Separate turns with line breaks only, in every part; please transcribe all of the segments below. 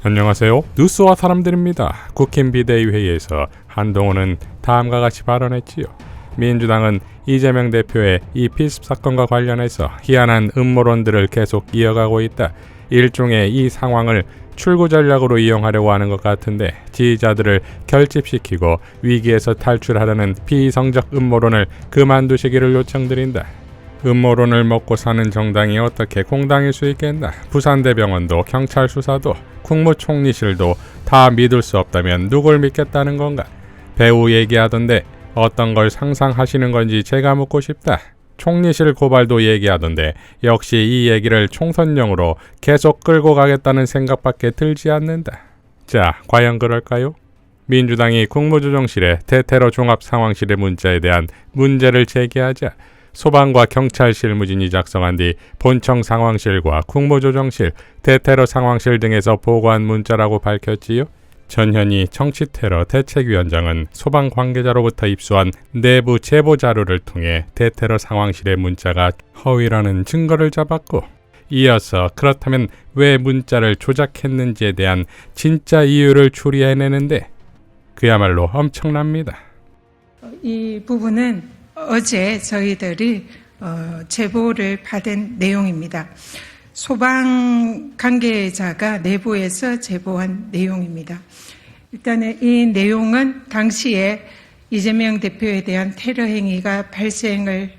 안녕하세요. 뉴스와 사람들입니다. 국힘 비대위 회의에서 한동훈은 다음과 같이 발언했지요. 민주당은 이재명 대표의 이 피습 사건과 관련해서 희한한 음모론들을 계속 이어가고 있다. 일종의 이 상황을 출구 전략으로 이용하려고 하는 것 같은데 지지자들을 결집시키고 위기에서 탈출하려는 비이성적 음모론을 그만두시기를 요청드린다. 음모론을 먹고 사는 정당이 어떻게 공당일 수 있겠나. 부산대병원도 경찰 수사도 국무총리실도 다 믿을 수 없다면 누굴 믿겠다는 건가. 배우 얘기하던데 어떤 걸 상상하시는 건지 제가 묻고 싶다. 총리실 고발도 얘기하던데 역시 이 얘기를 총선용으로 계속 끌고 가겠다는 생각밖에 들지 않는다. 자, 과연 그럴까요? 민주당이 국무조정실에 대테러 종합상황실의 문자에 대한 문제를 제기하자 소방과 경찰 실무진이 작성한 뒤 본청 상황실과 국무조정실, 대테러 상황실 등에서 보고한 문자라고 밝혔지요. 전현희 정치테러 대책위원장은 소방 관계자로부터 입수한 내부 제보 자료를 통해 대테러 상황실의 문자가 허위라는 증거를 잡았고, 이어서 그렇다면 왜 문자를 조작했는지에 대한 진짜 이유를 추리해내는데 그야말로 엄청납니다.
이 부분은 어제 저희들이 제보를 받은 내용입니다. 소방 관계자가 내부에서 제보한 내용입니다. 일단은 이 내용은 당시에 이재명 대표에 대한 테러 행위가 발생을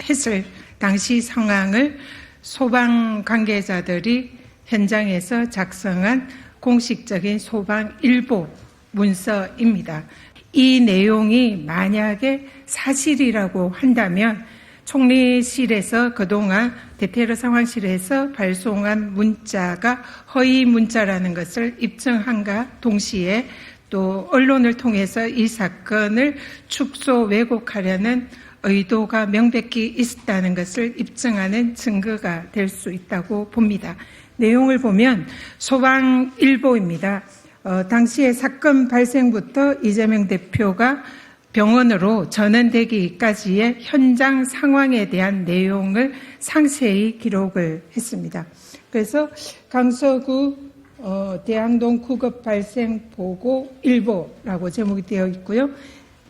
했을 당시 상황을 소방 관계자들이 현장에서 작성한 공식적인 소방 일보 문서입니다. 이 내용이 만약에 사실이라고 한다면 총리실에서 그동안 대테러 상황실에서 발송한 문자가 허위 문자라는 것을 입증한과 동시에 또 언론을 통해서 이 사건을 축소 왜곡하려는 의도가 명백히 있었다는 것을 입증하는 증거가 될 수 있다고 봅니다. 내용을 보면 소방일보입니다. 당시에 사건 발생부터 이재명 대표가 병원으로 전원되기까지의 현장 상황에 대한 내용을 상세히 기록을 했습니다. 그래서 강서구 대항동 구급 발생 보고 일보라고 제목이 되어 있고요.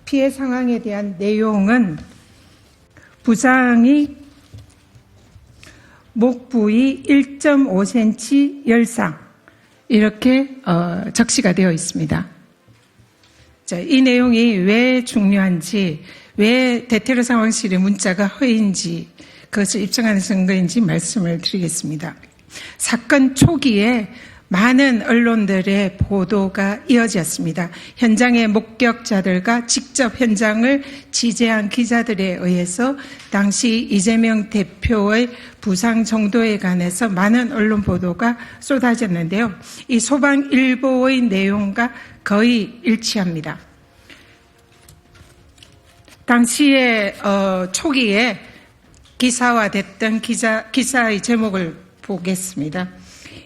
피해 상황에 대한 내용은 부상이 목 부위 1.5cm 열상 이렇게 적시가 되어 있습니다. 자, 이 내용이 왜 중요한지, 왜 대테러 상황실의 문자가 허위인지, 그것을 입증하는 증거인지 말씀을 드리겠습니다. 사건 초기에 많은 언론들의 보도가 이어졌습니다. 현장의 목격자들과 직접 현장을 취재한 기자들에 의해서 당시 이재명 대표의 부상 정도에 관해서 많은 언론 보도가 쏟아졌는데요. 이 소방일보의 내용과 거의 일치합니다. 당시에 초기에 기사화됐던 기사의 제목을 보겠습니다.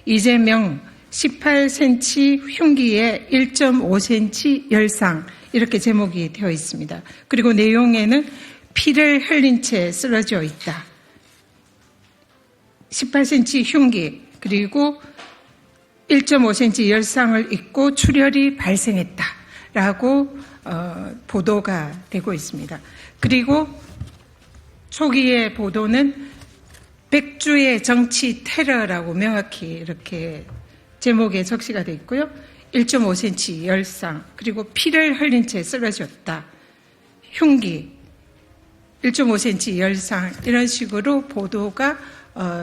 이재명 18cm 흉기에 1.5cm 열상 이렇게 제목이 되어 있습니다. 그리고 내용에는 피를 흘린 채 쓰러져 있다. 18cm 흉기 그리고 1.5cm 열상을 입고 출혈이 발생했다라고 보도가 되고 있습니다. 그리고 초기의 보도는 백주의 정치 테러라고 명확히 이렇게 제목에 적시가 되어 있고요. 1.5cm 열상 그리고 피를 흘린 채 쓰러졌다. 흉기 1.5cm 열상 이런 식으로 보도가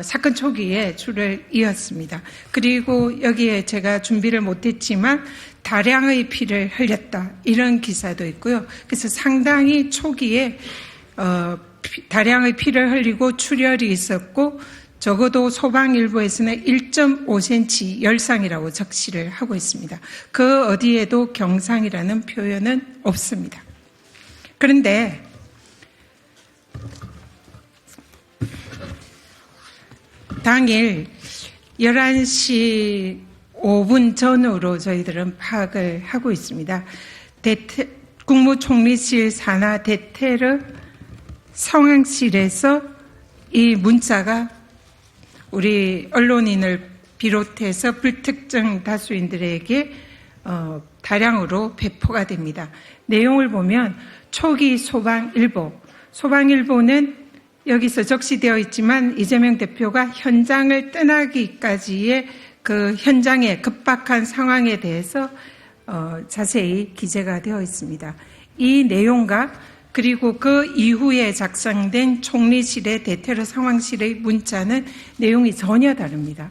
사건 초기에 줄을 이었습니다. 그리고 여기에 제가 준비를 못했지만 다량의 피를 흘렸다 이런 기사도 있고요. 그래서 상당히 초기에 다량의 피를 흘리고 출혈이 있었고 적어도 소방일보에서는 1.5cm 열상이라고 적시를 하고 있습니다. 그 어디에도 경상이라는 표현은 없습니다. 그런데 당일 11시 5분 전후로 저희들은 파악을 하고 있습니다. 국무총리실 산하 대테러 상황실에서 이 문자가 우리 언론인을 비롯해서 불특정 다수인들에게 다량으로 배포가 됩니다. 내용을 보면 초기 소방일보는 여기서 적시되어 있지만 이재명 대표가 현장을 떠나기까지의 그 현장의 급박한 상황에 대해서 자세히 기재가 되어 있습니다. 이 내용과 그리고 그 이후에 작성된 총리실의 대테러 상황실의 문자는 내용이 전혀 다릅니다.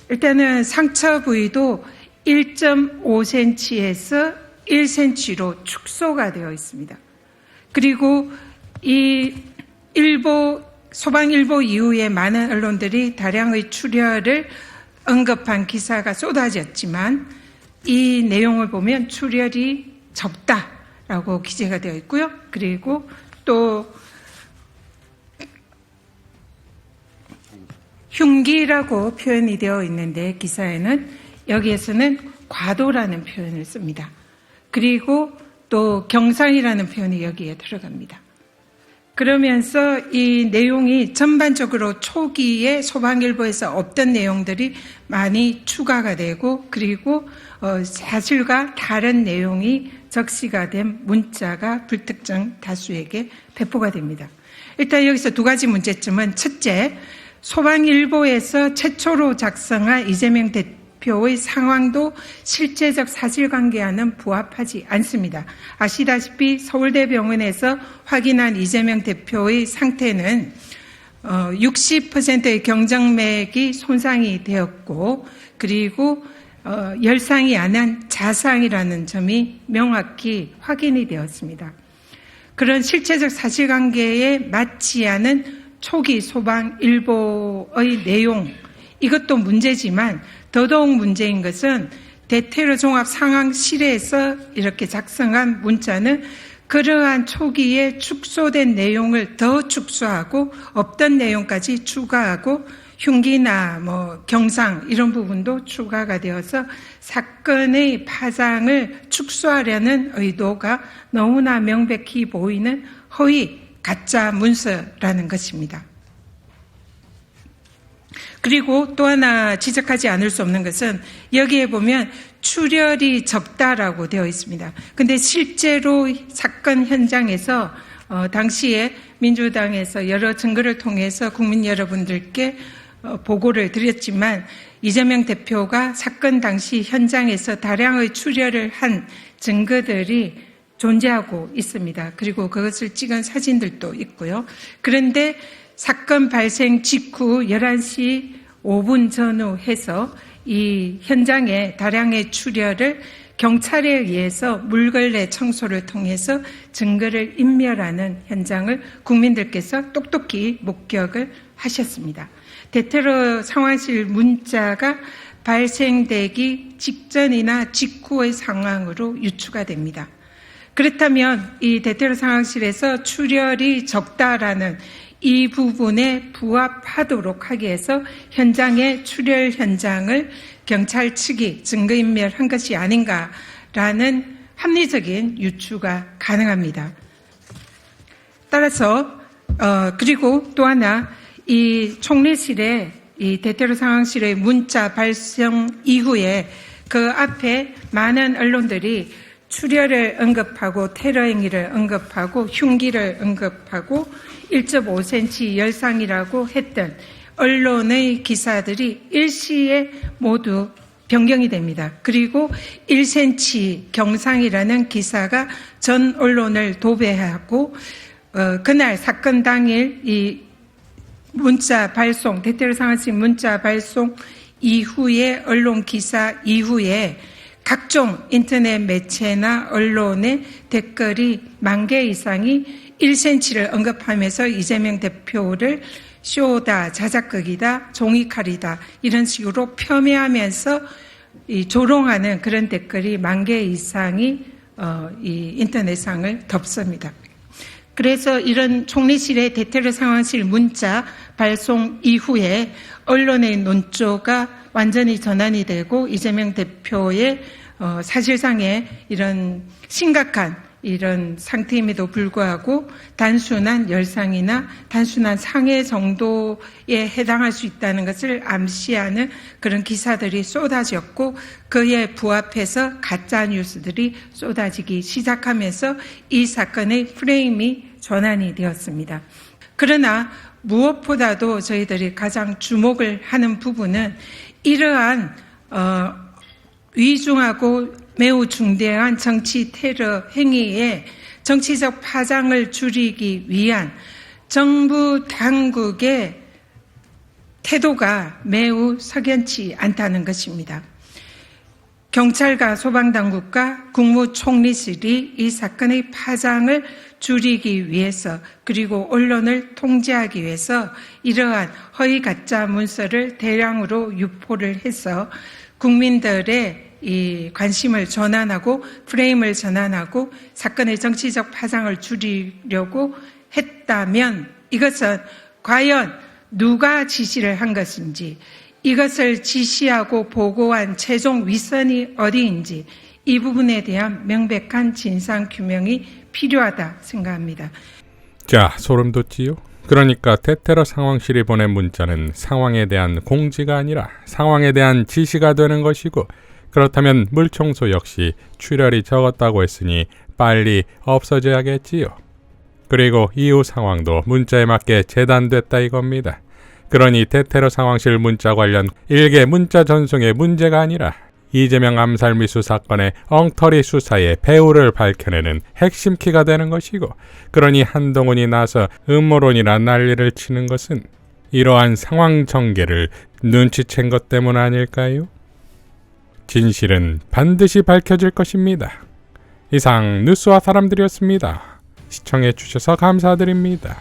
일단은 상처 부위도 1.5cm에서 1cm로 축소가 되어 있습니다. 그리고 이 소방일보 이후에 많은 언론들이 다량의 출혈을 언급한 기사가 쏟아졌지만 이 내용을 보면 출혈이 적다라고 기재가 되어 있고요. 그리고 또 흉기라고 표현이 되어 있는데 기사에는 여기에서는 과도라는 표현을 씁니다. 그리고 또 경상이라는 표현이 여기에 들어갑니다. 그러면서 이 내용이 전반적으로 초기에 소방일보에서 없던 내용들이 많이 추가가 되고 그리고 사실과 다른 내용이 적시가 된 문자가 불특정 다수에게 배포가 됩니다. 일단 여기서 두 가지 문제점은 첫째, 소방일보에서 최초로 작성한 이재명 대표의 상황도 실제적 사실관계와는 부합하지 않습니다. 아시다시피 서울대병원에서 확인한 이재명 대표의 상태는 60%의 경정맥이 손상이 되었고 그리고 열상이 안 한 자상이라는 점이 명확히 확인이 되었습니다. 그런 실체적 사실관계에 맞지 않은 초기 소방일보의 내용, 이것도 문제지만 더더욱 문제인 것은 대테러 종합 상황실에서 이렇게 작성한 문자는 그러한 초기에 축소된 내용을 더 축소하고 없던 내용까지 추가하고 흉기나 경상 이런 부분도 추가가 되어서 사건의 파장을 축소하려는 의도가 너무나 명백히 보이는 허위 가짜 문서라는 것입니다. 그리고 또 하나 지적하지 않을 수 없는 것은 여기에 보면 출혈이 적다라고 되어 있습니다. 근데 실제로 사건 현장에서 당시에 민주당에서 여러 증거를 통해서 국민 여러분들께 보고를 드렸지만 이재명 대표가 사건 당시 현장에서 다량의 출혈을 한 증거들이 존재하고 있습니다. 그리고 그것을 찍은 사진들도 있고요. 그런데 사건 발생 직후 11시 5분 전후 해서 이 현장에 다량의 출혈을 경찰에 의해서 물걸레 청소를 통해서 증거를 인멸하는 현장을 국민들께서 똑똑히 목격을 하셨습니다. 대테러 상황실 문자가 발생되기 직전이나 직후의 상황으로 유추가 됩니다. 그렇다면 이 대테러 상황실에서 출혈이 적다라는 이 부분에 부합하도록 하기 위해서 현장의 출혈 현장을 경찰 측이 증거인멸한 것이 아닌가라는 합리적인 유추가 가능합니다. 따라서 그리고 또 하나 이 총리실의 이 대테러 상황실의 문자 발송 이후에 그 앞에 많은 언론들이 출혈을 언급하고 테러 행위를 언급하고 흉기를 언급하고 1.5cm 열상이라고 했던 언론의 기사들이 일시에 모두 변경이 됩니다. 그리고 1cm 경상이라는 기사가 전 언론을 도배하고 그날 사건 당일 이 문자 발송, 대테러 상황실 문자 발송 이후에 언론 기사 이후에 각종 인터넷 매체나 언론의 댓글이 10,000개 이상이 1cm를 언급하면서 이재명 대표를 쇼다, 자작극이다, 종이칼이다 이런 식으로 폄훼하면서 조롱하는 그런 댓글이 10,000개 이상이 이 인터넷상을 덮습니다. 그래서 이런 총리실의 대테러 상황실 문자 발송 이후에 언론의 논조가 완전히 전환이 되고 이재명 대표의 사실상의 이런 심각한 이런 상태임에도 불구하고 단순한 열상이나 단순한 상해 정도에 해당할 수 있다는 것을 암시하는 그런 기사들이 쏟아졌고 그에 부합해서 가짜 뉴스들이 쏟아지기 시작하면서 이 사건의 프레임이 전환이 되었습니다. 그러나 무엇보다도 저희들이 가장 주목을 하는 부분은 이러한 위중하고 매우 중대한 정치 테러 행위에 정치적 파장을 줄이기 위한 정부 당국의 태도가 매우 석연치 않다는 것입니다. 경찰과 소방당국과 국무총리실이 이 사건의 파장을 줄이기 위해서 그리고 언론을 통제하기 위해서 이러한 허위 가짜 문서를 대량으로 유포를 해서 국민들의 이 관심을 전환하고 프레임을 전환하고 사건의 정치적 파장을 줄이려고 했다면 이것은 과연 누가 지시를 한 것인지 이것을 지시하고 보고한 최종 윗선이 어디인지 이 부분에 대한 명백한 진상규명이 필요하다 생각합니다.
자, 소름 돋지요? 그러니까 대테러 상황실이 보낸 문자는 상황에 대한 공지가 아니라 상황에 대한 지시가 되는 것이고 그렇다면 물청소 역시 출혈이 적었다고 했으니 빨리 없어져야겠지요. 그리고 이후 상황도 문자에 맞게 재단됐다 이겁니다. 그러니 대테러 상황실 문자 관련 일개 문자 전송의 문제가 아니라 이재명 암살 미수 사건의 엉터리 수사의 배후를 밝혀내는 핵심 키가 되는 것이고 그러니 한동훈이 나서 음모론이나 난리를 치는 것은 이러한 상황 전개를 눈치챈 것 때문 아닐까요? 진실은 반드시 밝혀질 것입니다. 이상 뉴스와 사람들이었습니다. 시청해 주셔서 감사드립니다.